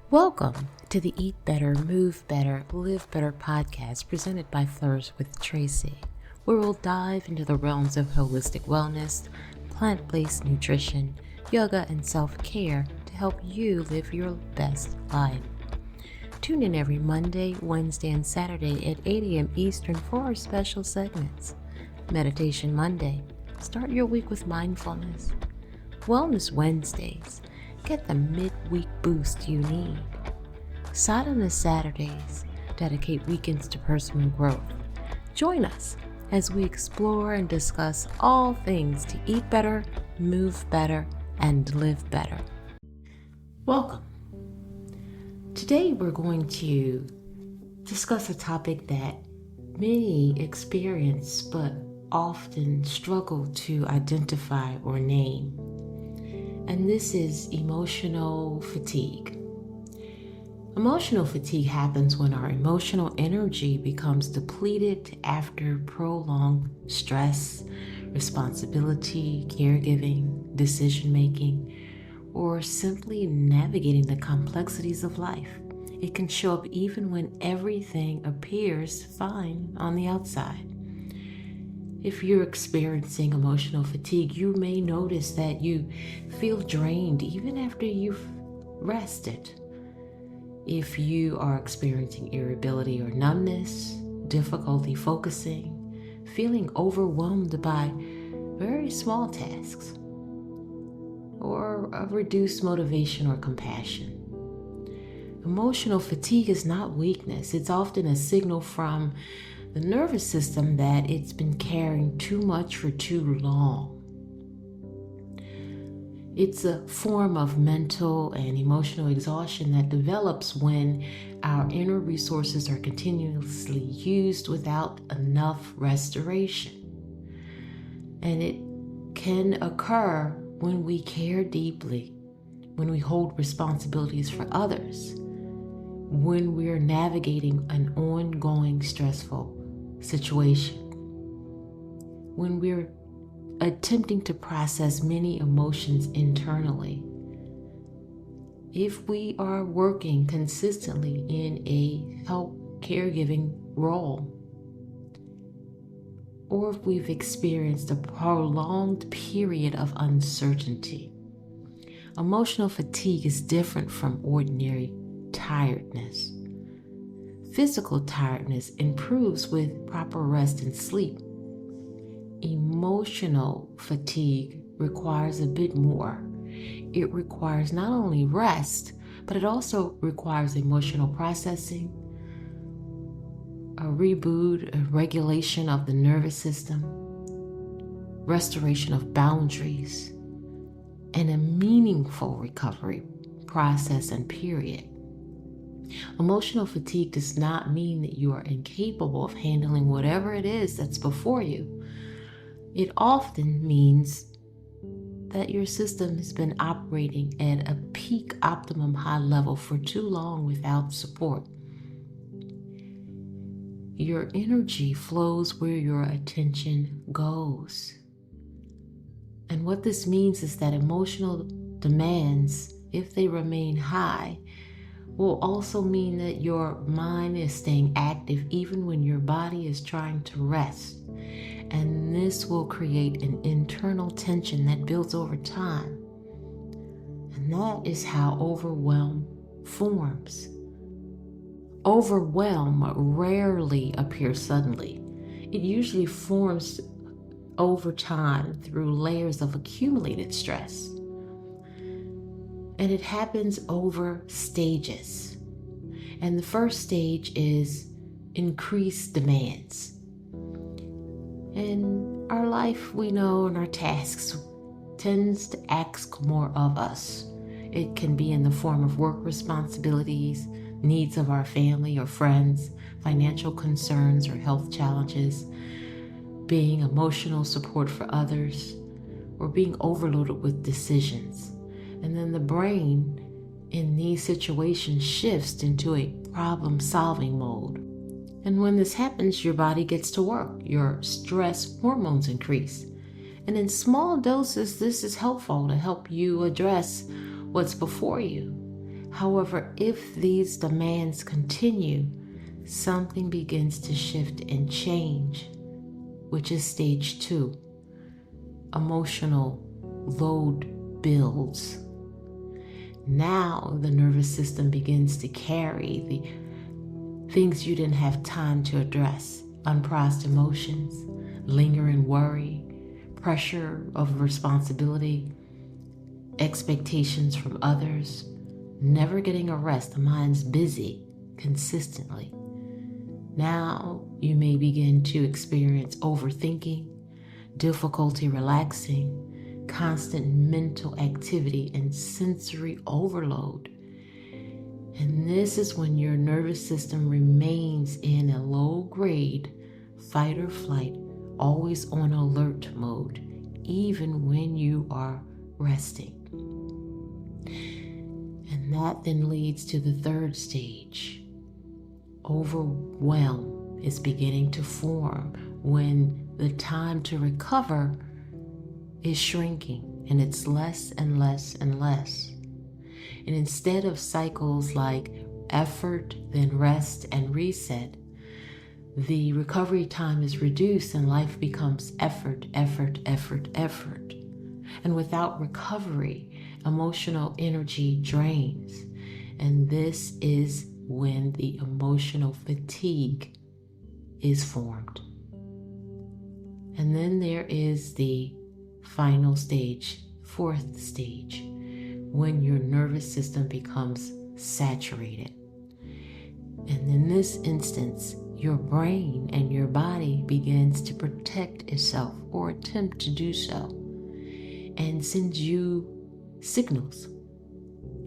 Welcome to the Eat Better, Move Better, Live Better podcast presented by Flourish with Tracy, where we'll dive into the realms of holistic wellness, plant-based nutrition, yoga, and self-care to help you live your best life. Tune in every Monday, Wednesday, and Saturday at 8 a.m. Eastern for our special segments. Meditation Monday, start your week with mindfulness. Wellness Wednesdays, get the midweek boost you need. Sadhana Saturdays, dedicate weekends to personal growth. Join us as we explore and discuss all things to eat better, move better, and live better. Welcome. Today we're going to discuss a topic that many experience but often struggle to identify or name. And this is emotional fatigue. Emotional fatigue happens when our emotional energy becomes depleted after prolonged stress, responsibility, caregiving, decision-making, or simply navigating the complexities of life. It can show up even when everything appears fine on the outside. If you're experiencing emotional fatigue, you may notice that you feel drained even after you've rested. If you are experiencing irritability or numbness, difficulty focusing, feeling overwhelmed by very small tasks, or a reduced motivation or compassion. Emotional fatigue is not weakness. It's often a signal from the nervous system that it's been carrying too much for too long. It's a form of mental and emotional exhaustion that develops when our inner resources are continuously used without enough restoration. And it can occur when we care deeply, when we hold responsibilities for others, when we're navigating an ongoing stressful situation, when we're attempting to process many emotions internally, if we are working consistently in a help caregiving role, or if we've experienced a prolonged period of uncertainty. Emotional fatigue is different from ordinary tiredness. Physical tiredness improves with proper rest and sleep. Emotional fatigue requires a bit more. It requires not only rest, but it also requires emotional processing, a reboot, a regulation of the nervous system, restoration of boundaries, and a meaningful recovery process and period. Emotional fatigue does not mean that you are incapable of handling whatever it is that's before you. It often means that your system has been operating at a peak optimum high level for too long without support. Your energy flows where your attention goes. And what this means is that emotional demands, if they remain high, will also mean that your mind is staying active even when your body is trying to rest. And this will create an internal tension that builds over time. And that is how overwhelm forms. Overwhelm rarely appears suddenly. It usually forms over time through layers of accumulated stress. And it happens over stages. And the first stage is increased demands. In our life, we know, and our tasks tends to ask more of us. It can be in the form of work responsibilities, needs of our family or friends, financial concerns or health challenges, being emotional support for others, or being overloaded with decisions. And then the brain in these situations shifts into a problem-solving mode. And when this happens, your body gets to work. Your stress hormones increase. And in small doses, this is helpful to help you address what's before you. However, if these demands continue, something begins to shift and change, which is stage 2. Emotional load builds. Now the nervous system begins to carry the things you didn't have time to address: unprocessed emotions, lingering worry, pressure of responsibility, expectations from others, never getting a rest. The mind's busy consistently. Now you may begin to experience overthinking, difficulty relaxing, constant mental activity, and sensory overload. And this is when your nervous system remains in a low-grade fight or flight, always on alert mode, even when you are resting. And that then leads to the 3rd stage. Overwhelm is beginning to form when the time to recover is shrinking, and it's less and less and less. And instead of cycles like effort, then rest and reset, the recovery time is reduced and life becomes effort, effort, effort, effort. And without recovery, emotional energy drains. And this is when the emotional fatigue is formed. And then there is the final stage, 4th stage, when your nervous system becomes saturated. And in this instance, your brain and your body begins to protect itself or attempt to do so, and sends you signals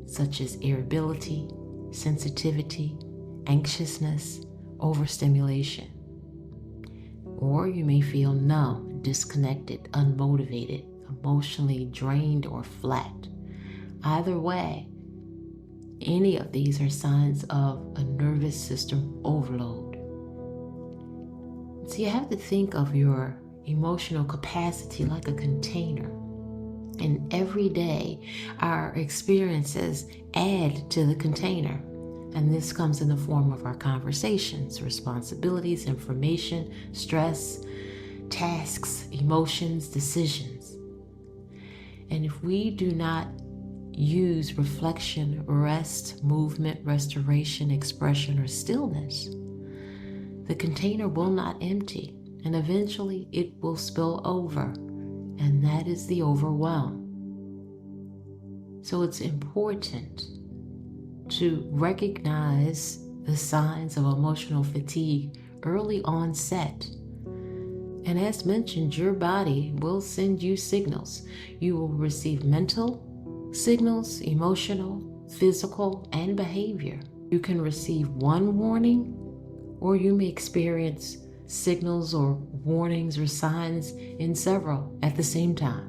such as irritability, sensitivity, anxiousness, overstimulation. Or you may feel numb, disconnected, unmotivated, emotionally drained, or flat. Either way, any of these are signs of a nervous system overload. So you have to think of your emotional capacity like a container. And every day, our experiences add to the container. And this comes in the form of our conversations, responsibilities, information, stress, tasks, emotions, decisions. And if we do not use reflection, rest, movement, restoration, expression, or stillness, the container will not empty, and eventually it will spill over, and that is the overwhelm. So it's important to recognize the signs of emotional fatigue early onset. And as mentioned, your body will send you signals. You will receive mental signals, emotional, physical, and behavior. You can receive one warning, or you may experience signals or warnings or signs in several at the same time.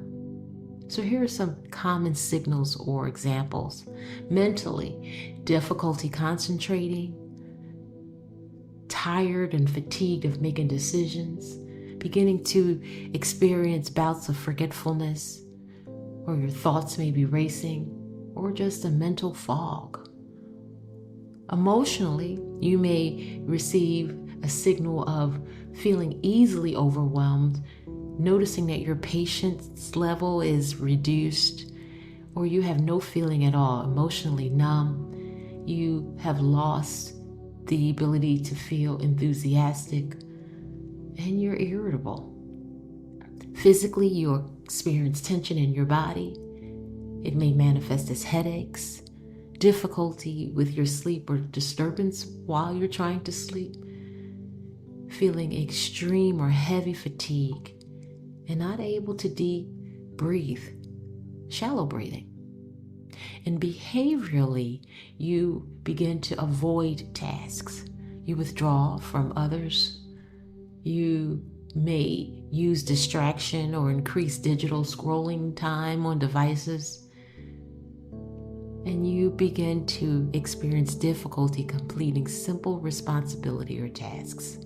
So here are some common signals or examples. Mentally, difficulty concentrating, tired and fatigued of making decisions, beginning to experience bouts of forgetfulness, or your thoughts may be racing, or just a mental fog. Emotionally, you may receive a signal of feeling easily overwhelmed, noticing that your patience level is reduced, or you have no feeling at all, emotionally numb. You have lost the ability to feel enthusiastic, and you're irritable. Physically, you experience tension in your body. It may manifest as headaches, difficulty with your sleep, or disturbance while you're trying to sleep, feeling extreme or heavy fatigue, and not able to breathe, shallow breathing. And behaviorally, you begin to avoid tasks. You withdraw from others. You may use distraction or increase digital scrolling time on devices. And you begin to experience difficulty completing simple responsibility or tasks.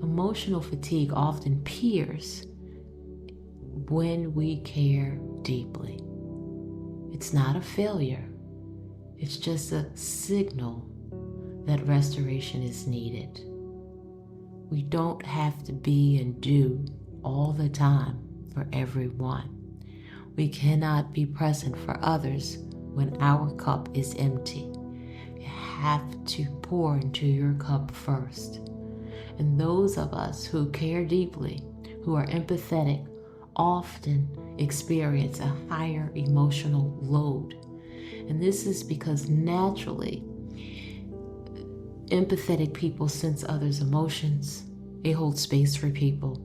Emotional fatigue often appears when we care deeply. It's not a failure. It's just a signal that restoration is needed. We don't have to be and do all the time for everyone. We cannot be present for others when our cup is empty. You have to pour into your cup first. And those of us who care deeply, who are empathetic, often experience a higher emotional load. And this is because naturally, empathetic people sense others' emotions. They hold space for people.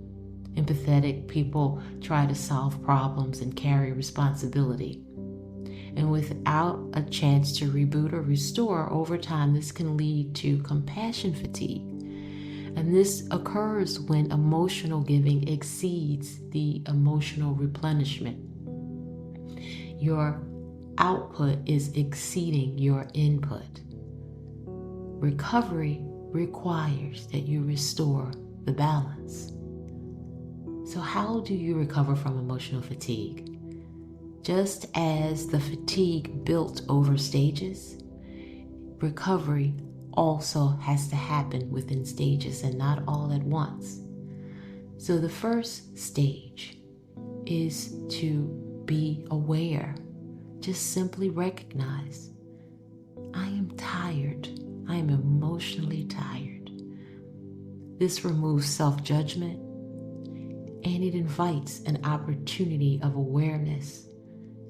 Empathetic people try to solve problems and carry responsibility. And without a chance to reboot or restore, over time, this can lead to compassion fatigue. And this occurs when emotional giving exceeds the emotional replenishment. Your output is exceeding your input. Recovery requires that you restore the balance. So how do you recover from emotional fatigue? Just as the fatigue built over stages, recovery also has to happen within stages and not all at once. So the first stage is to be aware. Just simply recognize, I am tired. I am emotionally tired. This removes self-judgment and it invites an opportunity of awareness.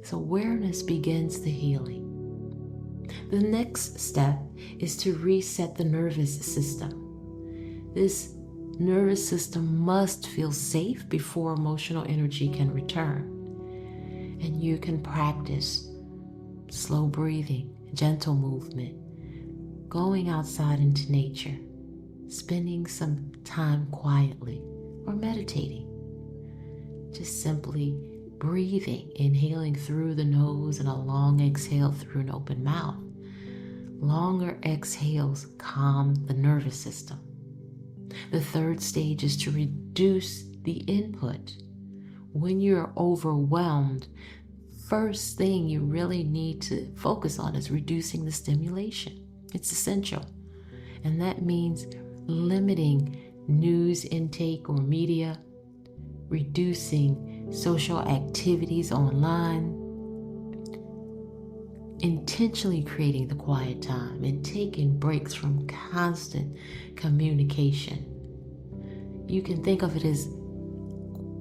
So awareness begins the healing. The next step is to reset the nervous system. This nervous system must feel safe before emotional energy can return. And you can practice slow breathing, gentle movement, going outside into nature, spending some time quietly, or meditating. Just simply breathing, inhaling through the nose and a long exhale through an open mouth. Longer exhales calm the nervous system. The third stage is to reduce the input. When you're overwhelmed, first thing you really need to focus on is reducing the stimulation. It's essential. And that means limiting news intake or media, reducing social activities online, intentionally creating the quiet time, and taking breaks from constant communication. You can think of it as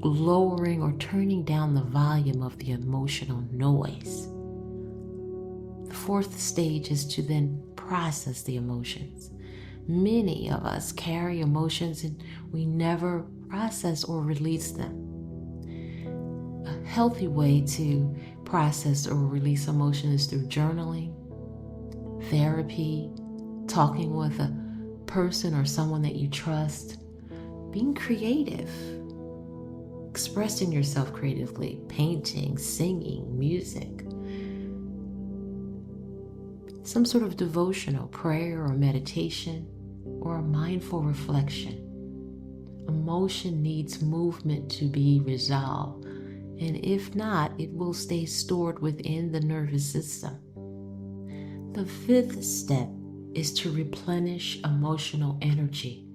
lowering or turning down the volume of the emotional noise. The fourth stage is to then process the emotions. Many of us carry emotions and we never process or release them. A healthy way to process or release emotion is through journaling, therapy, talking with a person or someone that you trust, being creative, expressing yourself creatively, painting, singing, music, some sort of devotional prayer or meditation, or a mindful reflection. Emotion needs movement to be resolved, and if not, it will stay stored within the nervous system. The fifth step is to replenish emotional energy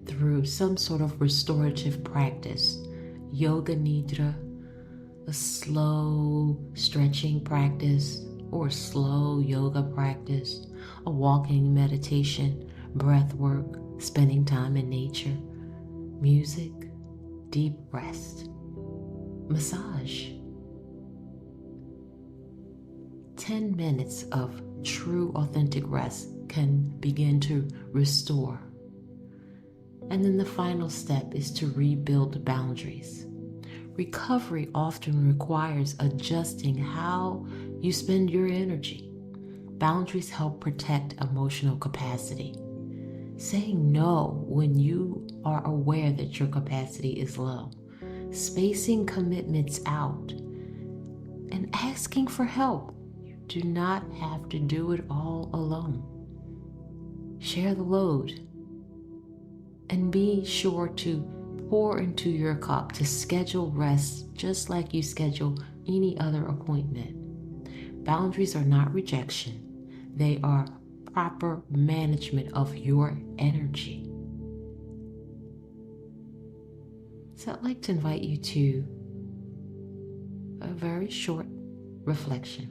through some sort of restorative practice. Yoga nidra, a slow stretching practice, or slow yoga practice, a walking meditation, breath work, spending time in nature, music, deep rest, massage. 10 minutes of true authentic rest can begin to restore. And then the final step is to rebuild boundaries. Recovery often requires adjusting how you spend your energy. Boundaries help protect emotional capacity. Saying no when you are aware that your capacity is low. Spacing commitments out. And asking for help. You do not have to do it all alone. Share the load. And be sure to pour into your cup, to schedule rest just like you schedule any other appointment. Boundaries are not rejection. They are proper management of your energy. So I'd like to invite you to a very short reflection.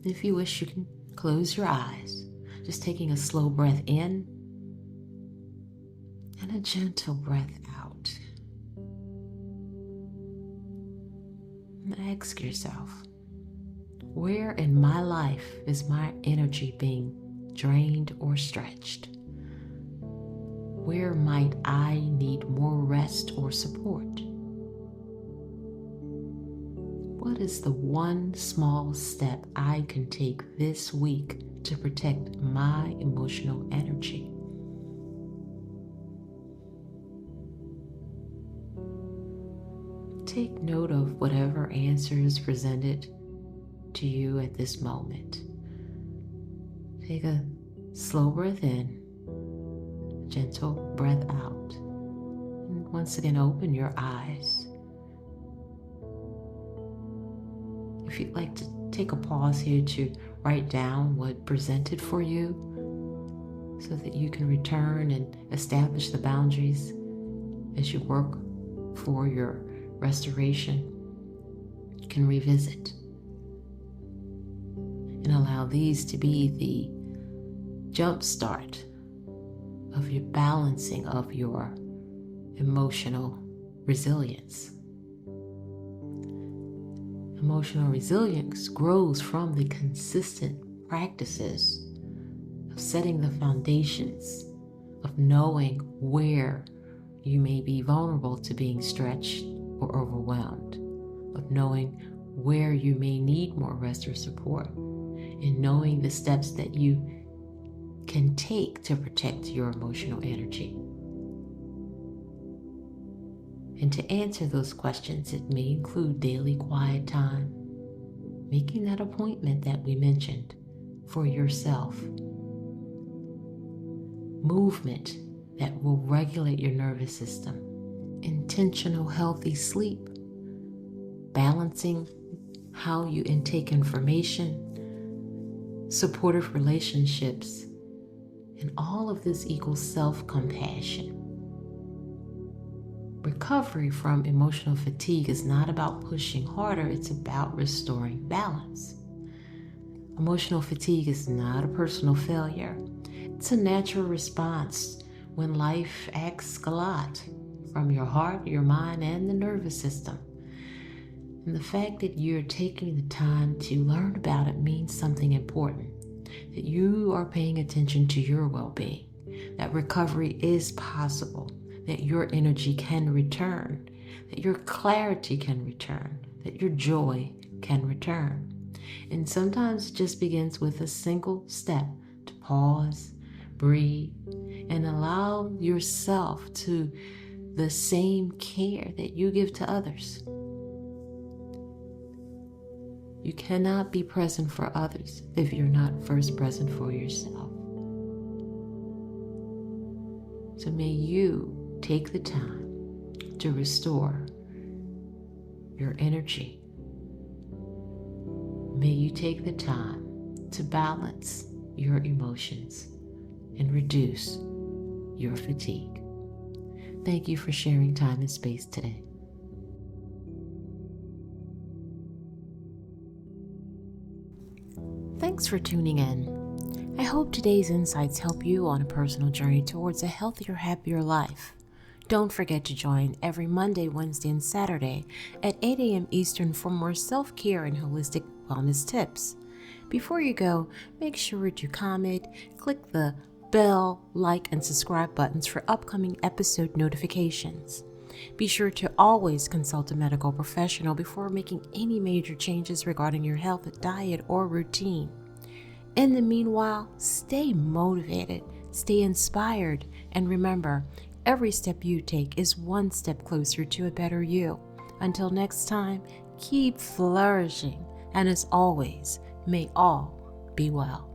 If you wish, you can close your eyes, just taking a slow breath in and a gentle breath out. And ask yourself, where in my life is my energy being drained or stretched? Where might I need more rest or support? What is the one small step I can take this week to protect my emotional energy? Take note of whatever answer is presented to you at this moment. Take a slow breath in, gentle breath out, and once again open your eyes. If you'd like to take a pause here to write down what presented for you so that you can return and establish the boundaries as you work for your restoration, you can revisit and allow these to be the jump start of your balancing of your emotional resilience. Emotional resilience grows from the consistent practices of setting the foundations, of knowing where you may be vulnerable to being stretched or overwhelmed, of knowing where you may need more rest or support, and knowing the steps that you can take to protect your emotional energy. And to answer those questions, it may include daily quiet time, making that appointment that we mentioned for yourself, movement that will regulate your nervous system, intentional healthy sleep, balancing how you intake information, supportive relationships, and all of this equals self-compassion. Recovery from emotional fatigue is not about pushing harder, it's about restoring balance. Emotional fatigue is not a personal failure. It's a natural response when life asks a lot from your heart, your mind, and the nervous system. And the fact that you're taking the time to learn about it means something important, that you are paying attention to your well-being, that recovery is possible, that your energy can return, that your clarity can return, that your joy can return. And sometimes it just begins with a single step to pause, breathe, and allow yourself to the same care that you give to others. You cannot be present for others if you're not first present for yourself. So may you take the time to restore your energy. May you take the time to balance your emotions and reduce your fatigue. Thank you for sharing time and space today. Thanks for tuning in. I hope today's insights help you on a personal journey towards a healthier, happier life. Don't forget to join every Monday, Wednesday, and Saturday at 8 a.m. Eastern for more self-care and holistic wellness tips. Before you go, make sure to comment, click the bell, like, and subscribe buttons for upcoming episode notifications. Be sure to always consult a medical professional before making any major changes regarding your health, diet, or routine. In the meanwhile, stay motivated, stay inspired, and remember, every step you take is one step closer to a better you. Until next time, keep flourishing, and as always, may all be well.